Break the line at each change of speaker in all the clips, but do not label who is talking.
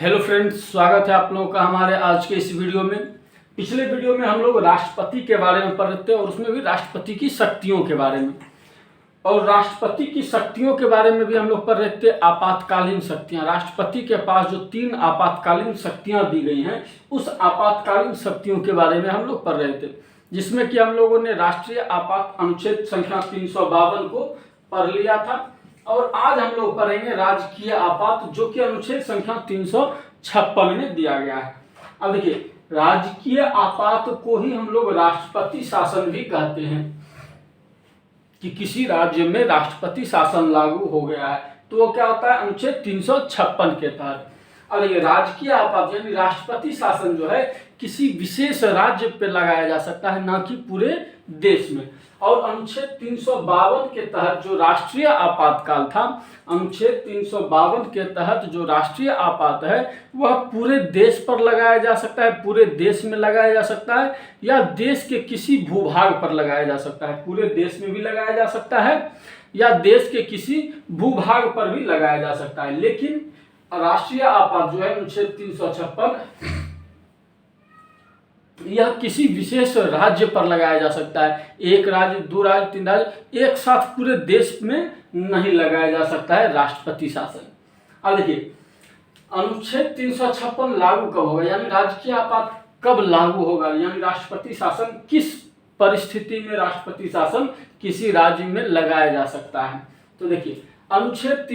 Hello friends, स्वागत है आप लोगों का हमारे आज के इस वीडियो में। पिछले वीडियो में हम लोग राष्ट्रपति के बारे में पढ़ रहे थे और उसमें भी राष्ट्रपति की शक्तियों के बारे में, और राष्ट्रपति की शक्तियों के बारे में भी हम लोग पढ़ रहे थे आपातकालीन शक्तियां। राष्ट्रपति के पास जो 3 आपातकालीन शक्तियां दी गई हैं, उस आपातकालीन शक्तियों के बारे में हम लोग पढ़ रहे थे, जिसमें कि हम लोगों ने राष्ट्रीय आपात अनुच्छेद संख्या 352 को पढ़ लिया था। और आज हम लोग पढ़ेंगे राजकीय आपात, जो कि अनुच्छेद संख्या 356 में दिया गया है। अब देखिए, राजकीय आपात को ही हम लोग राष्ट्रपति शासन भी कहते हैं, कि किसी राज्य में राष्ट्रपति शासन लागू हो गया है तो वो क्या होता है, अनुच्छेद 356 के तहत। अब ये राजकीय आपात यानी राष्ट्रपति शासन जो है किसी विशेष राज्य पे लगाया जा सकता है, ना कि पूरे देश में। और अनुच्छेद 352 के तहत जो राष्ट्रीय आपातकाल था, अनुच्छेद 352 के तहत जो राष्ट्रीय आपात है वह पूरे देश पर लगाया जा सकता है, पूरे देश में लगाया जा सकता है, या देश के किसी भूभाग पर लगाया जा सकता है। पूरे देश में भी लगाया जा सकता है या देश के किसी भूभाग पर भी लगाया जा सकता है। लेकिन राष्ट्रीय आपात जो है अनुच्छेद 356 यह किसी विशेष राज्य पर लगाया जा सकता है। एक राज्य, 2 राज्य, 3 राज्य, एक साथ पूरे देश में नहीं लगाया जा सकता है राष्ट्रपति शासन। अब देखिए, अनुच्छेद 356 लागू कब होगा, यानी राजकीय आपात कब लागू होगा, यानी राष्ट्रपति शासन किस परिस्थिति में राष्ट्रपति शासन किसी राज्य में लगाया जा सकता है। तो देखिए, अनुच्छेद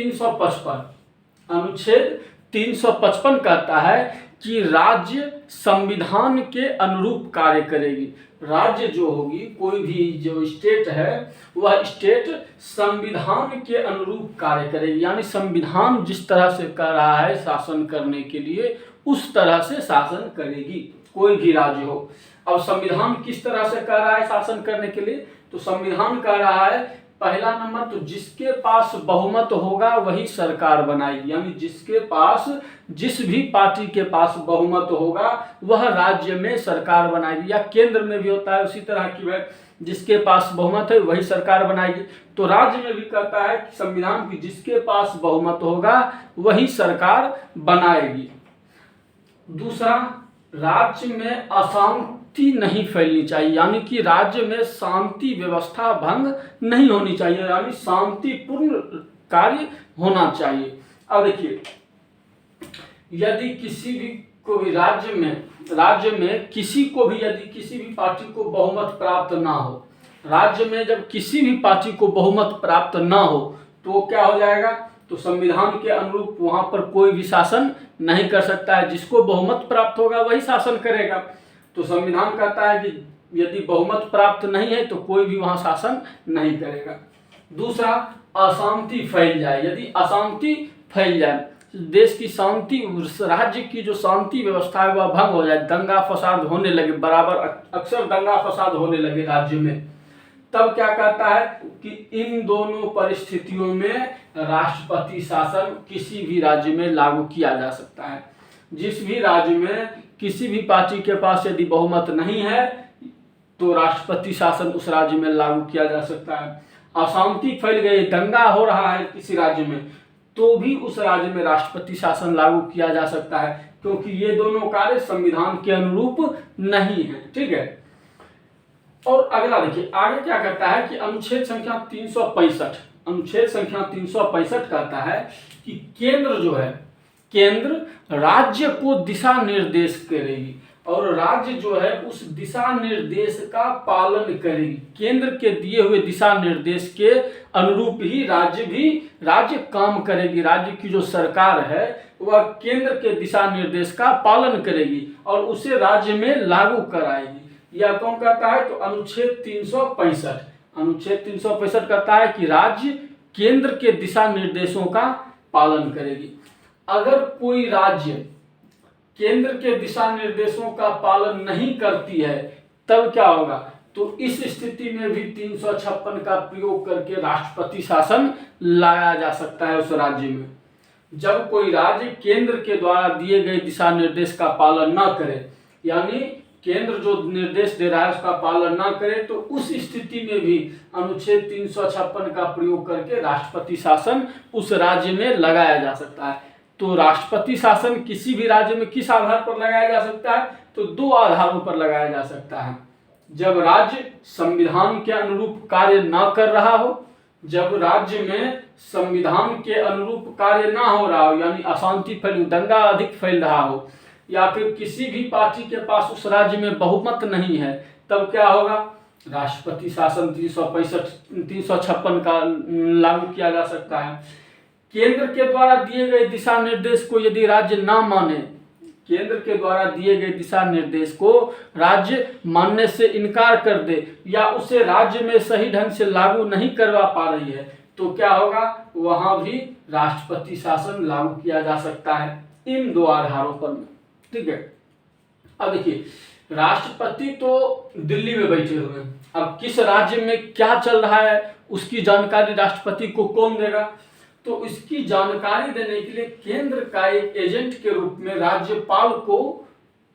355 कहता है कि राज्य संविधान के अनुरूप कार्य करेगी। राज्य जो होगी, कोई भी जो स्टेट है, वह स्टेट संविधान के अनुरूप कार्य करेगी, यानी संविधान जिस तरह से कर रहा है शासन करने के लिए, उस तरह से शासन करेगी, कोई भी राज्य हो। अब संविधान किस तरह से कर रहा है शासन करने के लिए, तो संविधान कह रहा है पहला नंबर तो जिसके पास बहुमत होगा वही सरकार बनाएगी, यानी जिसके पास, जिस भी पार्टी के पास बहुमत होगा वह राज्य में सरकार बनाएगी, या केंद्र में भी होता है उसी तरह की, वह जिसके पास बहुमत है वही सरकार बनाएगी। तो राज्य में भी कहता है कि संविधान की जिसके पास बहुमत होगा वही सरकार बनाएगी। दूसरा, राज्य में अशांति नहीं फैलनी चाहिए, यानी कि राज्य में शांति व्यवस्था भंग नहीं होनी चाहिए, यानी शांतिपूर्ण कार्य होना चाहिए। अब देखिए, यदि किसी भी को भी राज्य में किसी को भी, यदि किसी भी पार्टी को बहुमत प्राप्त ना हो, राज्य में जब किसी भी पार्टी को बहुमत प्राप्त ना हो तो क्या हो जाएगा, तो संविधान के अनुरूप वहां पर कोई भी शासन नहीं कर सकता है। जिसको बहुमत प्राप्त होगा वही शासन करेगा। तो संविधान कहता है कि यदि बहुमत प्राप्त नहीं है तो कोई भी वहां शासन नहीं करेगा। दूसरा, अशांति फैल जाए, यदि अशांति फैल जाए, देश की शांति, राज्य की जो शांति व्यवस्था है वह भंग हो जाए, दंगा फसाद होने लगे, बराबर अक्सर दंगा फसाद होने लगे राज्य में, तब क्या कहता है कि इन दोनों परिस्थितियों में राष्ट्रपति शासन किसी भी राज्य में लागू किया जा सकता है। जिस भी राज्य में किसी भी पार्टी के पास यदि बहुमत नहीं है तो राष्ट्रपति शासन उस राज्य में लागू किया जा सकता है। अशांति फैल गई, दंगा हो रहा है किसी राज्य में, तो भी उस राज्य में राष्ट्रपति शासन लागू किया जा सकता है, क्योंकि ये दोनों कार्य संविधान के अनुरूप नहीं है। ठीक है। और अगला देखिए, आगे क्या कहता है कि अनुच्छेद संख्या 365 कहता है कि केंद्र जो है, केंद्र राज्य को दिशा निर्देश करेगी, और राज्य जो है उस दिशा निर्देश का पालन करेगी। केंद्र के दिए हुए दिशा निर्देश के अनुरूप ही राज्य काम करेगी। राज्य की जो सरकार है वह केंद्र के दिशा निर्देश का पालन करेगी और उसे राज्य में लागू कराएगी। यह कौन कहता है, तो अनुच्छेद 365 कहता है कि राज्य केंद्र के दिशा निर्देशों का पालन करेगी। अगर कोई राज्य केंद्र के दिशा निर्देशों का पालन नहीं करती है तब क्या होगा, तो इस स्थिति में भी 356 का प्रयोग करके राष्ट्रपति शासन लाया जा सकता है उस राज्य में। जब कोई राज्य केंद्र के द्वारा दिए गए दिशा निर्देश का पालन न करे, यानी केंद्र जो निर्देश दे रहा है उसका पालन ना करे, तो उस स्थिति में भी अनुच्छेद 356 का प्रयोग करके राष्ट्रपति शासन उस राज्य में लगाया जा सकता है। तो राष्ट्रपति शासन किसी भी राज्य में किस आधार पर लगाया जा सकता है? तो दो आधारों पर लगाया जा सकता है। जब राज्य संविधान के अनुरूप कार्य न कर रहा हो, जब राज्य में संविधान के अनुरूप कार्य ना हो रहा हो, यानी अशांति फैली, दंगा अधिक फैल रहा हो, या फिर किसी भी पार्टी के पास उस राज्य में बहुमत नहीं है, तब क्या होगा? राष्ट्रपति शासन 356 का लागू किया जा सकता है। केंद्र के द्वारा दिए गए दिशा निर्देश को यदि राज्य ना माने, केंद्र के द्वारा दिए गए दिशा निर्देश को राज्य मानने से इनकार कर दे, या उसे राज्य में सही ढंग से लागू नहीं करवा पा रही है, तो क्या होगा? वहां भी राष्ट्रपति शासन लागू किया जा सकता है, इन दो आधारों पर। ठीक है। अब देखिए, राष्ट्रपति तो दिल्ली में बैठे हुए हैं, अब किस राज्य में क्या चल रहा है उसकी जानकारी राष्ट्रपति को कौन देगा? तो इसकी जानकारी देने के लिए केंद्र का एक एजेंट के रूप में राज्यपाल को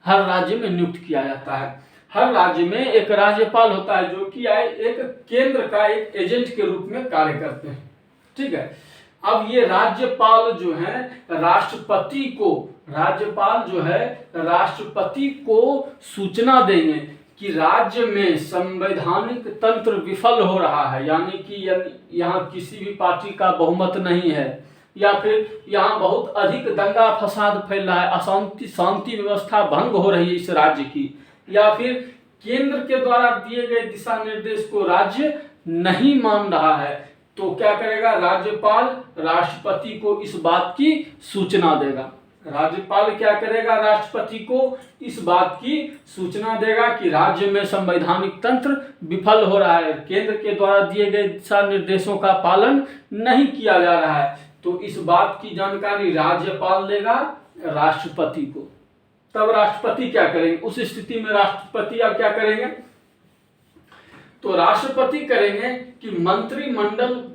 हर राज्य में नियुक्त किया जाता है। हर राज्य में एक राज्यपाल होता है जो कि एक केंद्र का एक एजेंट के रूप में कार्य करते हैं। ठीक है। अब ये राज्यपाल जो है राष्ट्रपति को सूचना देंगे कि राज्य में संवैधानिक तंत्र विफल हो रहा है, यानी कि यहाँ किसी भी पार्टी का बहुमत नहीं है, या फिर यहाँ बहुत अधिक दंगा फसाद फैल रहा है, शांति व्यवस्था भंग हो रही है इस राज्य की, या फिर केंद्र के द्वारा दिए गए दिशा निर्देश को राज्य नहीं मान रहा है, तो क्या करेगा? राज्यपाल राष्ट्रपति को इस बात की सूचना देगा। राज्यपाल क्या करेगा? राष्ट्रपति को इस बात की सूचना देगा कि राज्य में संवैधानिक तंत्र विफल हो रहा है, केंद्र के द्वारा दिए गए दिशा निर्देशों का पालन नहीं किया जा रहा है, तो इस बात की जानकारी राज्यपाल देगा राष्ट्रपति को। तब राष्ट्रपति क्या करेंगे? उस स्थिति में राष्ट्रपति अब क्या करेंगे? तो राष्ट्रपति करेंगे कि मंत्रिमंडल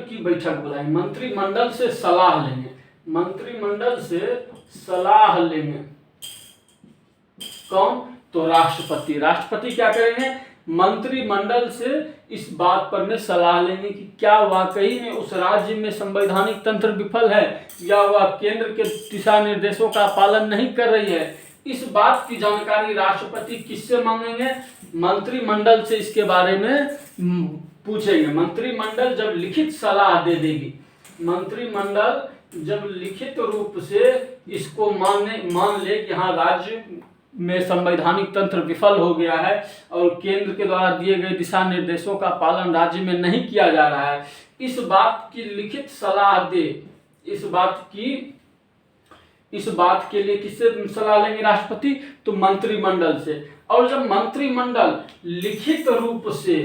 की बैठक बुलाएंगे, मंत्रिमंडल से सलाह लेंगे। कौन? तो राष्ट्रपति क्या करेंगे? मंत्रिमंडल से इस बात पर में सलाह लेंगे कि क्या वाकई में उस राज्य में संवैधानिक तंत्र विफल है, या वह केंद्र के दिशा निर्देशों का पालन नहीं कर रही है। इस बात की जानकारी राष्ट्रपति किससे मांगेंगे? मंत्रिमंडल से इसके बारे में पूछेंगे। मंत्रिमंडल जब लिखित सलाह दे देगी, मंत्रिमंडल जब लिखित रूप से इसको मान ले कि हाँ राज्य में संवैधानिक तंत्र विफल हो गया है और केंद्र के द्वारा दिए गए दिशा निर्देशों का पालन राज्य में नहीं किया जा रहा है, इस बात की लिखित सलाह दे, इस बात के लिए किससे सलाह लेंगे राष्ट्रपति? तो मंत्रिमंडल से। और जब मंत्रिमंडल लिखित रूप से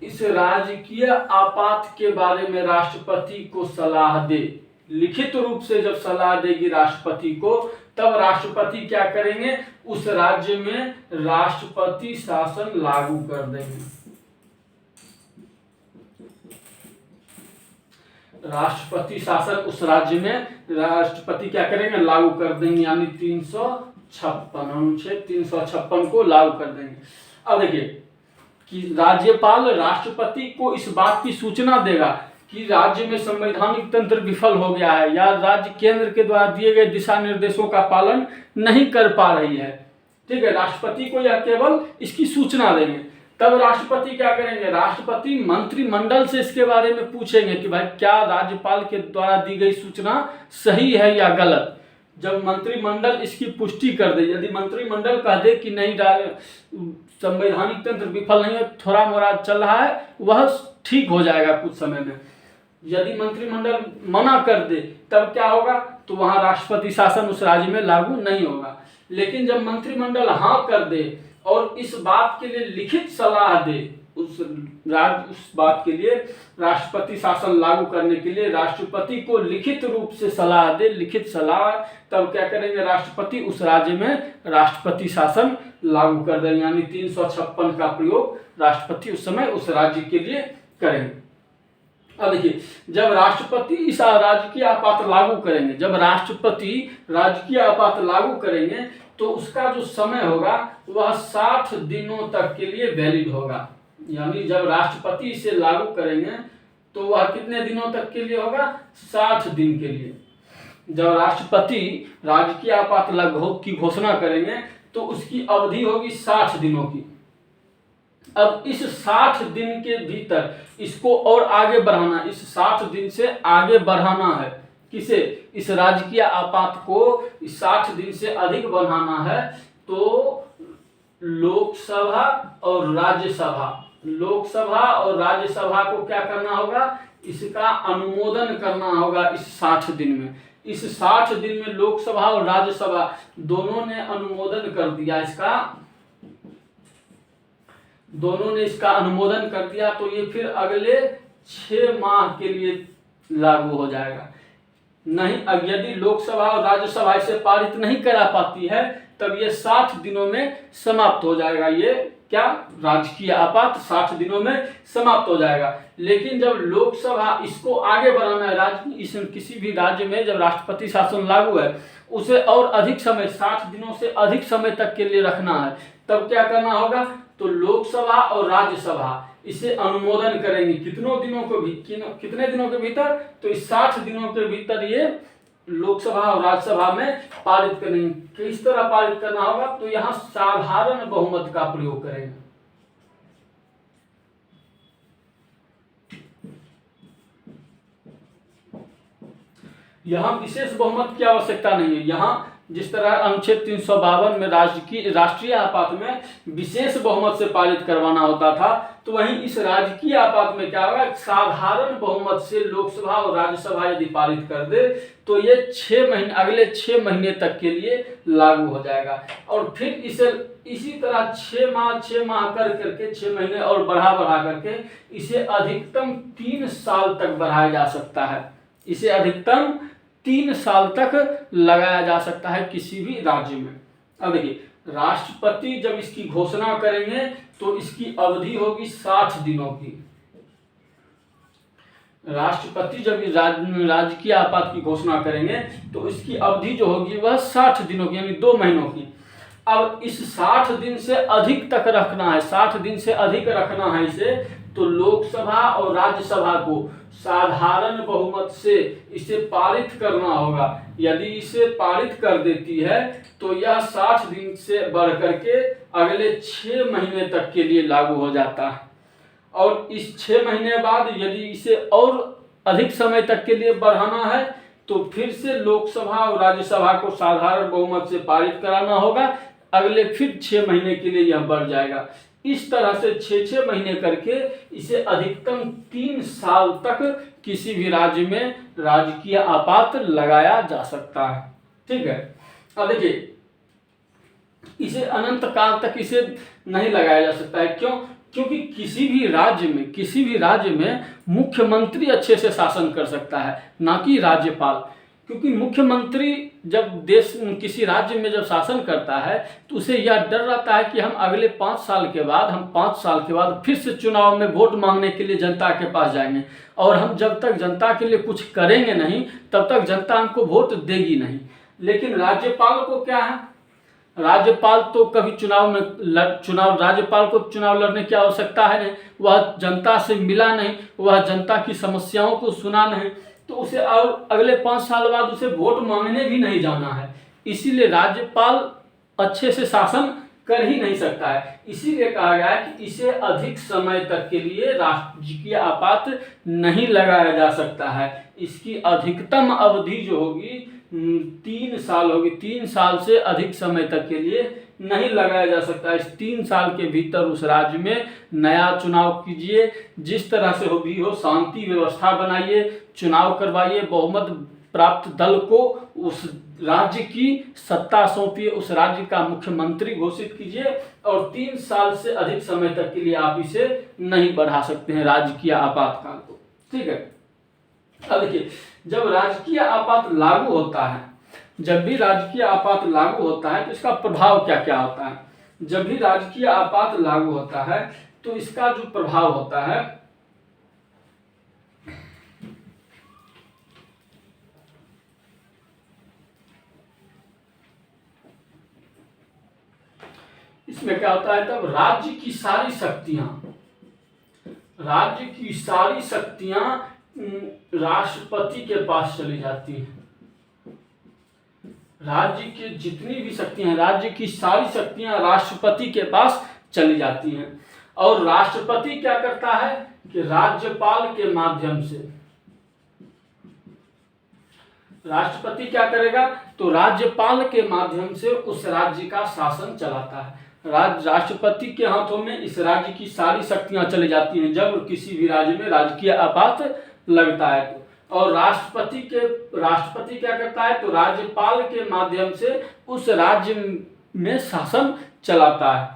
इस राजकीय आपात के बारे में राष्ट्रपति को सलाह दे, लिखित रूप से जब सलाह देगी राष्ट्रपति को, तब राष्ट्रपति क्या करेंगे? उस राज्य में राष्ट्रपति शासन लागू कर देंगे। राष्ट्रपति शासन उस राज्य में राष्ट्रपति क्या करेंगे? लागू कर देंगे, यानी 356 अनुच्छेद 356 को लागू कर देंगे। अब देखिए कि राज्यपाल राष्ट्रपति को इस बात की सूचना देगा कि राज्य में संवैधानिक तंत्र विफल हो गया है, या राज्य केंद्र के द्वारा दिए गए दिशा निर्देशों का पालन नहीं कर पा रही है। ठीक है, राष्ट्रपति को यह केवल इसकी सूचना देंगे। तब राष्ट्रपति क्या करेंगे? राष्ट्रपति मंत्रिमंडल से इसके बारे में पूछेंगे कि भाई क्या राज्यपाल के द्वारा दी गई सूचना सही है या गलत। जब मंत्रिमंडल इसकी पुष्टि कर दे, यदि मंत्रिमंडल कह दे कि नहीं संवैधानिक तंत्र विफल नहीं है, थोड़ा मोड़ा चल रहा है, वह ठीक हो जाएगा कुछ समय में। यदि मंत्रिमंडल मना कर दे, तब क्या होगा? तो वहां राष्ट्रपति शासन उस राज्य में लागू नहीं होगा। लेकिन जब मंत्रिमंडल हाँ कर दे और इस बात के लिए लिखित सलाह दे, उस बात के लिए राष्ट्रपति शासन लागू करने के लिए राष्ट्रपति को लिखित रूप से सलाह दे, लिखित सलाह, तब क्या करेंगे? राष्ट्रपति उस राज्य में राष्ट्रपति शासन लागू कर देंगे, यानी 356 का प्रयोग राष्ट्रपति उस समय उस राज्य के लिए करेंगे। अब देखिए, जब राष्ट्रपति इस राजकीय आपात लागू करेंगे, जब राष्ट्रपति राजकीय आपात लागू करेंगे, तो उसका जो समय होगा वह 60 दिनों तक के लिए वैलिड होगा। यानी जब राष्ट्रपति इसे लागू करेंगे तो वह कितने दिनों तक के लिए होगा? 60 दिन के लिए। जब राष्ट्रपति राजकीय आपात लागू की घोषणा करेंगे तो उसकी अवधि होगी 60 दिनों की। अब इस 60 दिन के भीतर इसको और आगे बढ़ाना, इस 60 दिन से आगे बढ़ाना है। किसे? इस राजकीय आपात को 60 दिन से अधिक बढ़ाना है। तो लोकसभा और राज्यसभा, लोकसभा और राज्यसभा को क्या करना होगा? इसका अनुमोदन करना होगा इस 60 दिन में। इस 60 दिन में लोकसभा और राज्यसभा दोनों ने अनुमोदन कर दिया, दोनों ने इसका अनुमोदन कर दिया तो ये फिर अगले 6 माह के लिए लागू हो जाएगा। नहीं, यदि लोकसभा और राज्यसभा इसे पारित नहीं करा पाती है तब ये 60 दिनों में समाप्त हो जाएगा। ये क्या? राजकीय आपात 60 दिनों में समाप्त हो जाएगा। लेकिन जब लोकसभा इसको आगे बढ़ाना है, किसी भी राज्य में जब राष्ट्रपति शासन लागू है उसे और अधिक समय, 60 दिनों से अधिक समय तक के लिए रखना है, तब क्या करना होगा? तो लोकसभा और राज्यसभा इसे अनुमोदन करेंगे। कितने दिनों के भीतर? तो इस 60 दिनों के भीतर ये लोकसभा और राज्यसभा में पारित करेंगे। किस तरह पारित करना होगा? तो यहाँ साधारण बहुमत का प्रयोग करेंगे। यहाँ विशेष बहुमत की आवश्यकता नहीं है। यहाँ जिस तरह अनुच्छेद 352 में राष्ट्रीय आपात में विशेष बहुमत से पारित करवाना होता था, तो वहीं इस राजकीय आपात में क्या होगा? साधारण बहुमत से लोकसभा और राज्यसभा यदि पारित कर दे तो ये 6 महीने, अगले 6 महीने तक के लिए लागू हो जाएगा। और फिर इसे इसी तरह 6 माह करके 6 महीने और बढ़ा करके इसे अधिकतम 3 साल तक बढ़ाया जा सकता है। इसे अधिकतम 3 साल तक लगाया जा सकता है किसी भी राज्य में। अब देखिए, राष्ट्रपति जब इसकी घोषणा करेंगे तो इसकी अवधि होगी 60 दिनों की। राष्ट्रपति जब राजकीय आपात की घोषणा करेंगे तो इसकी अवधि जो होगी वह 60 दिनों की, यानी 2 महीनों की। अब इस 60 दिन से अधिक तक रखना है, 60 दिन से अधिक रखना है इसे, तो लोकसभा और राज्यसभा को साधारण बहुमत से इसे पारित करना होगा। यदि इसे पारित कर देती है तो यह 60 दिन से बढ़ करके अगले 6 महीने तक के लिए लागू हो जाता है। और इस 6 महीने बाद यदि इसे और अधिक समय तक के लिए बढ़ाना है तो फिर से लोकसभा और राज्यसभा को साधारण बहुमत से पारित कराना होगा। अगले फिर 6 महीने के लिए यह बढ़ जाएगा। इस तरह से 6 महीने करके इसे अधिकतम 3 साल तक किसी भी राज्य में राजकीय आपात लगाया जा सकता है। ठीक है। अब देखिए, इसे अनंत काल तक इसे नहीं लगाया जा सकता है। क्यों? क्योंकि किसी भी राज्य में मुख्यमंत्री अच्छे से शासन कर सकता है, ना कि राज्यपाल। क्योंकि मुख्यमंत्री जब किसी राज्य में जब शासन करता है तो उसे यह डर रहता है कि हम अगले 5 साल के बाद फिर से चुनाव में वोट मांगने के लिए जनता के पास जाएंगे, और हम जब तक जनता के लिए कुछ करेंगे नहीं तब तक जनता हमको वोट देगी नहीं। लेकिन राज्यपाल को क्या है? राज्यपाल तो कभी राज्यपाल को चुनाव लड़ने की आवश्यकता है नहीं, वह जनता से मिला नहीं, वह जनता की समस्याओं को सुना नहीं, तो उसे और अगले 5 साल बाद उसे वोट मांगने भी नहीं जाना है। इसीलिए राज्यपाल अच्छे से शासन कर ही नहीं सकता है। इसीलिए कहा गया है कि इसे अधिक समय तक के लिए राजकीय आपात नहीं लगाया जा सकता है। इसकी अधिकतम अवधि जो होगी 3 साल होगी। 3 साल से अधिक समय तक के लिए नहीं लगाया जा सकता। इस 3 साल के भीतर उस राज्य में नया चुनाव कीजिए, जिस तरह से भी हो शांति व्यवस्था बनाइए, चुनाव करवाइए, बहुमत प्राप्त दल को उस राज्य की सत्ता सौंपिए, उस राज्य का मुख्यमंत्री घोषित कीजिए, और 3 साल से अधिक समय तक के लिए आप इसे नहीं बढ़ा सकते हैं राजकीय आपातकाल को। ठीक है। अब देखिए, जब राजकीय आपात लागू होता है, जब भी राजकीय आपात लागू होता है तो इसका प्रभाव क्या क्या होता है? जब भी राजकीय आपात लागू होता है तो इसका जो प्रभाव होता है, इसमें क्या होता है? तब राज्य की सारी शक्तियां राज्य की सारी शक्तियां राष्ट्रपति के पास चली जाती हैं। राज्य की जितनी भी शक्तियां, राज्य की सारी शक्तियां राष्ट्रपति के पास चली जाती हैं। और राष्ट्रपति क्या करता है कि राज्यपाल के माध्यम से, राष्ट्रपति क्या करेगा तो राज्यपाल के माध्यम से उस राज्य का शासन चलाता है। राष्ट्रपति के हाथों में इस राज्य की सारी शक्तियां चली जाती हैं जब किसी भी राज्य में राजकीय आपात लगता है तो। और राष्ट्रपति क्या करता है तो राज्यपाल के माध्यम से उस राज्य में शासन चलाता है।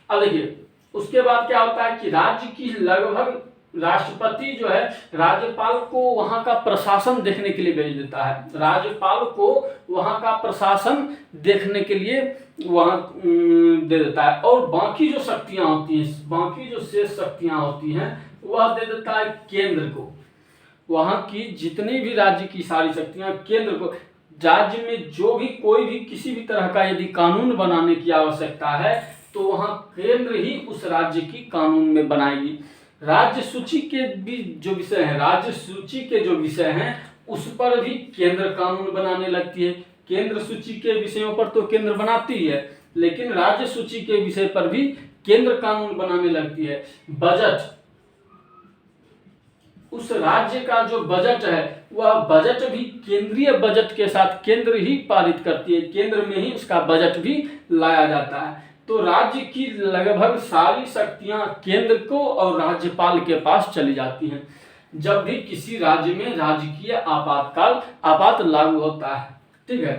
अब देखिए उसके बाद क्या होता है कि राज्य की लगभग, राष्ट्रपति जो है राज्यपाल को वहां का प्रशासन देखने के लिए भेज देता है। राज्यपाल को वहां का प्रशासन देखने के लिए वहां दे देता है। और बाकी जो शक्तियां होती हैं, बाकी जो शेष शक्तियां होती हैं वह दे देता है केंद्र को। वहां की जितनी भी राज्य की सारी शक्तियां केंद्र को, राज्य में जो भी कोई भी किसी भी तरह का यदि कानून बनाने की आवश्यकता है तो वहां केंद्र ही उस राज्य की कानून में बनाएगी। राज्य सूची के भी जो विषय हैं, राज्य सूची के जो विषय हैं उस पर भी केंद्र कानून बनाने लगती है। केंद्र सूची के विषयों पर तो केंद्र बनाती ही है, लेकिन राज्य सूची के विषय पर भी केंद्र कानून बनाने लगती है। बजट, उस राज्य का जो बजट है वह बजट भी केंद्रीय बजट के साथ केंद्र ही पारित करती है, केंद्र में ही उसका बजट भी लाया जाता है। तो राज्य की लगभग सारी शक्तियां केंद्र को और राज्यपाल के पास चली जाती हैं जब भी किसी राज्य में राजकीय आपात लागू होता है। ठीक है,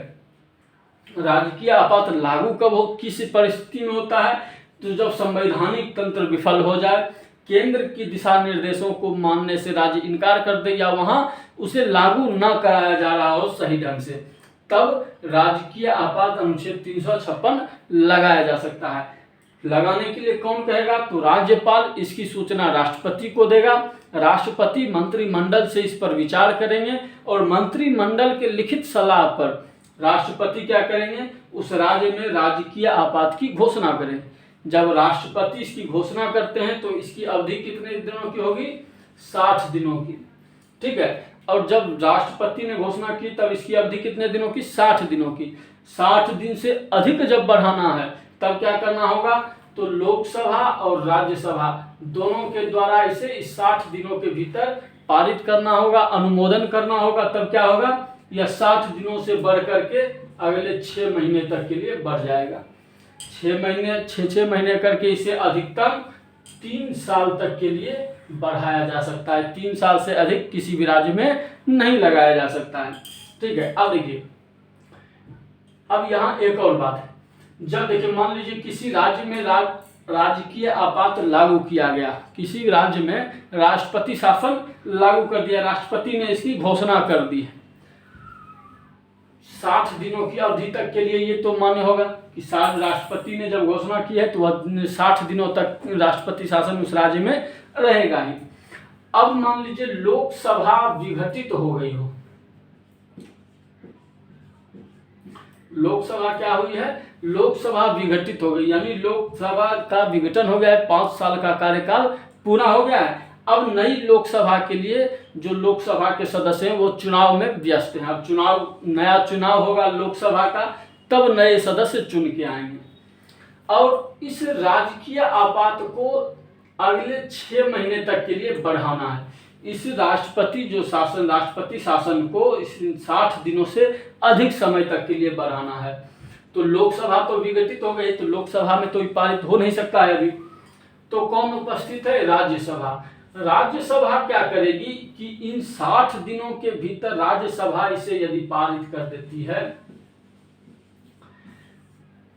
राजकीय आपात लागू कब हो, किस परिस्थिति में होता है तो जब संवैधानिक तंत्र विफल हो जाए, केंद्र की दिशा निर्देशों को मानने से राज्य इनकार कर दे या वहां उसे लागू न कराया जा रहा हो सही ढंग से, तब राजकीय आपात अनुच्छेद 356 लगाया जा सकता है। लगाने के लिए कौन कहेगा तो राज्यपाल इसकी सूचना राष्ट्रपति को देगा। राष्ट्रपति मंत्रिमंडल से इस पर विचार करेंगे और मंत्रिमंडल के लिखित सलाह पर राष्ट्रपति क्या करेंगे, उस राज्य में राजकीय आपात की घोषणा करें। जब राष्ट्रपति इसकी घोषणा करते हैं तो इसकी अवधि कितने दिनों की होगी, 60 दिनों की। ठीक है, और जब राष्ट्रपति ने घोषणा की तब इसकी अवधि कितने दिनों की, 60 दिनों की। 60 दिन से अधिक जब बढ़ाना है तब क्या करना होगा तो लोकसभा और राज्यसभा दोनों के द्वारा इसे इस 60 दिनों के भीतर पारित करना होगा, अनुमोदन करना होगा। तब क्या होगा, यह 60 दिनों से बढ़ करके अगले 6 महीने तक के लिए बढ़ जाएगा। 6 महीने करके इसे अधिकतम 3 साल तक के लिए बढ़ाया जा सकता है। 3 साल से अधिक किसी भी राज्य में नहीं लगाया जा सकता है। ठीक है, अब देखिए, अब यहाँ एक और बात है। जब देखिए मान लीजिए किसी राज्य में राजकीय आपात लागू किया गया, किसी राज्य में राष्ट्रपति शासन लागू कर दिया, राष्ट्रपति ने इसकी घोषणा कर दी है 60 दिनों की अवधि तक के लिए। ये तो मान्य होगा कि राष्ट्रपति ने जब घोषणा की है तो वह 60 दिनों तक राष्ट्रपति शासन उस राज्य में रहेगा ही। अब मान लीजिए लोकसभा विघटित हो गई हो, लोकसभा क्या हुई है, लोकसभा विघटित हो गई, यानी लोकसभा का विघटन हो गया है, 5 साल का कार्यकाल पूरा हो गया है। अब नई लोकसभा के लिए जो लोकसभा के सदस्य हैं वो चुनाव में व्यस्त हैं। अब नया चुनाव होगा लोकसभा का, तब नए सदस्य चुन के आएंगे। और इस राजकीय आपात को अगले 6 महीने तक के लिए बढ़ाना है। इस राष्ट्रपति शासन को इस 60 दिनों से अधिक समय तक के लिए बढ़ाना है। तो लोकसभा तो विघटित हो गई, तो लोकसभा में तो पारित हो नहीं सकता है अभी। तो कौन उपस्थित है, राज्यसभा। राज्यसभा क्या करेगी कि इन 60 दिनों के भीतर राज्यसभा इसे यदि पारित कर देती है,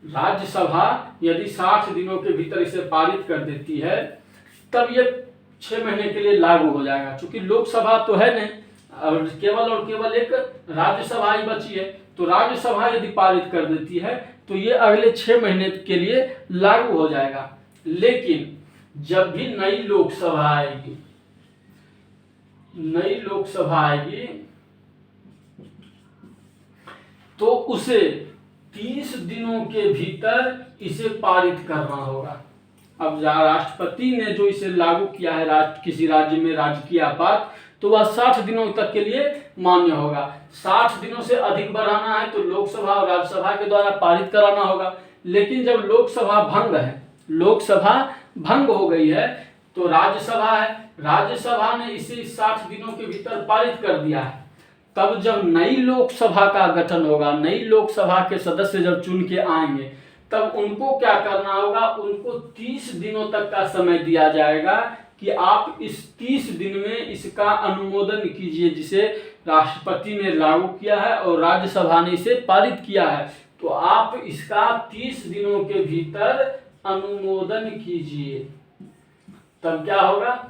राज्यसभा यदि 60 दिनों के भीतर इसे पारित कर देती है तब ये 6 महीने के लिए लागू हो जाएगा। क्योंकि लोकसभा तो है नहीं और केवल एक राज्यसभा ही बची है, तो राज्यसभा यदि पारित कर देती है तो ये अगले 6 महीने के लिए लागू हो जाएगा। लेकिन जब भी नई लोकसभा आएगी तो उसे 30 दिनों के भीतर इसे पारित करना होगा। अब राष्ट्रपति ने जो इसे लागू किया है किसी राज्य में राजकीय आपात, तो वह 60 दिनों तक के लिए मान्य होगा। 60 दिनों से अधिक बढ़ाना है तो लोकसभा और राज्यसभा के द्वारा पारित कराना होगा। लेकिन जब लोकसभा भंग हो गई है तो राज्यसभा है, राज्यसभा ने इसे 60 दिनों के भीतर पारित कर दिया है। तब जब नई लोकसभा का गठन होगा, नई लोकसभा के सदस्य जब चुन के आएंगे, तब उनको क्या करना होगा, उनको 30 दिनों तक का समय दिया जाएगा कि आप इस 30 दिन में इसका अनुमोदन कीजिए, जिसे राष्ट्रपति ने लागू किया है और राज्यसभा ने इसे पारित किया है। तो आप इसका 30 दिनों के भीतर अनुमोदन कीजिए। तब क्या होगा,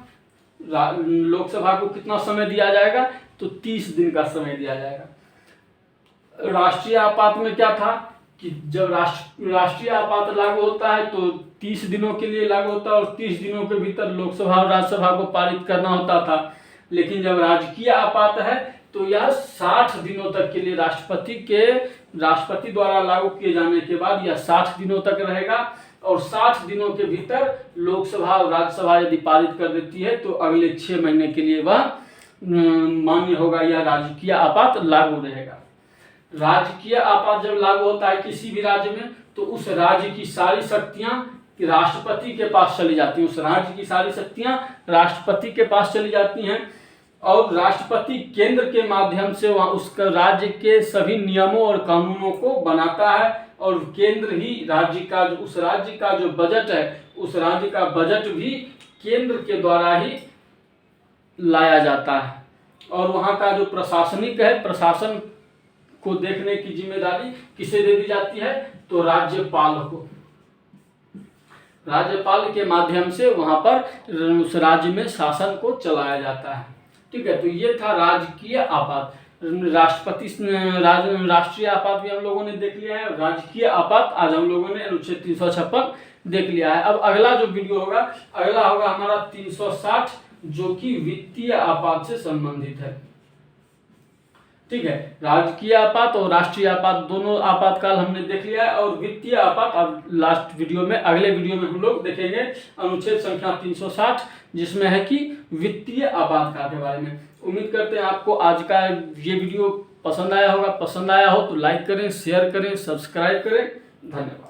लोकसभा को कितना समय दिया जाएगा, तो 30 दिन का समय दिया जाएगा। राष्ट्रीय आपात में क्या था कि जब राष्ट्रीय आपात लागू होता है तो 30 दिनों के लिए लागू होता है और 30 दिनों के भीतर लोकसभा और राज्यसभा को पारित करना होता था। लेकिन जब राजकीय आपात है तो यह 60 दिनों तक के लिए राष्ट्रपति द्वारा लागू किए जाने के बाद यह 60 दिनों तक रहेगा और 60 दिनों के भीतर लोकसभा और राज्यसभा यदि पारित कर देती है तो अगले 6 महीने के लिए वह मान्य होगा, यह राजकीय आपात लागू रहेगा। राजकीय आपात जब लागू होता है किसी भी राज्य में तो उस राज्य की सारी शक्तियां राष्ट्रपति के पास चली जाती हैं, उस राज्य की सारी शक्तियां राष्ट्रपति के पास चली जाती हैं और राष्ट्रपति केंद्र के माध्यम से वहाँ उस राज्य के सभी नियमों और कानूनों को बनाता है और केंद्र ही उस राज्य का जो बजट है, उस राज्य का बजट भी केंद्र के द्वारा ही लाया जाता है। और वहाँ का जो प्रशासनिक है, प्रशासन को देखने की जिम्मेदारी किसे दे दी जाती है, तो राज्यपाल को। राज्यपाल के माध्यम से वहाँ पर उस राज्य में शासन को चलाया जाता है। ठीक है, तो ये था राजकीय आपात। राष्ट्रीय आपात भी हम लोगों ने देख लिया है, राजकीय आपात आज हम लोगों ने अनुच्छेद 356 देख लिया है। अब अगला जो वीडियो होगा, अगला होगा हमारा 360, जो कि वित्तीय आपात से संबंधित है। ठीक है, राजकीय आपात और राष्ट्रीय आपात दोनों आपातकाल हमने देख लिया है और वित्तीय आपात अब अगले वीडियो में हम लोग देखेंगे अनुच्छेद संख्या 360, जिसमें है कि वित्तीय आपातकाल के बारे में। उम्मीद करते हैं आपको आज का ये वीडियो पसंद आया होगा। पसंद आया हो तो लाइक करें, शेयर करें, सब्सक्राइब करें। धन्यवाद।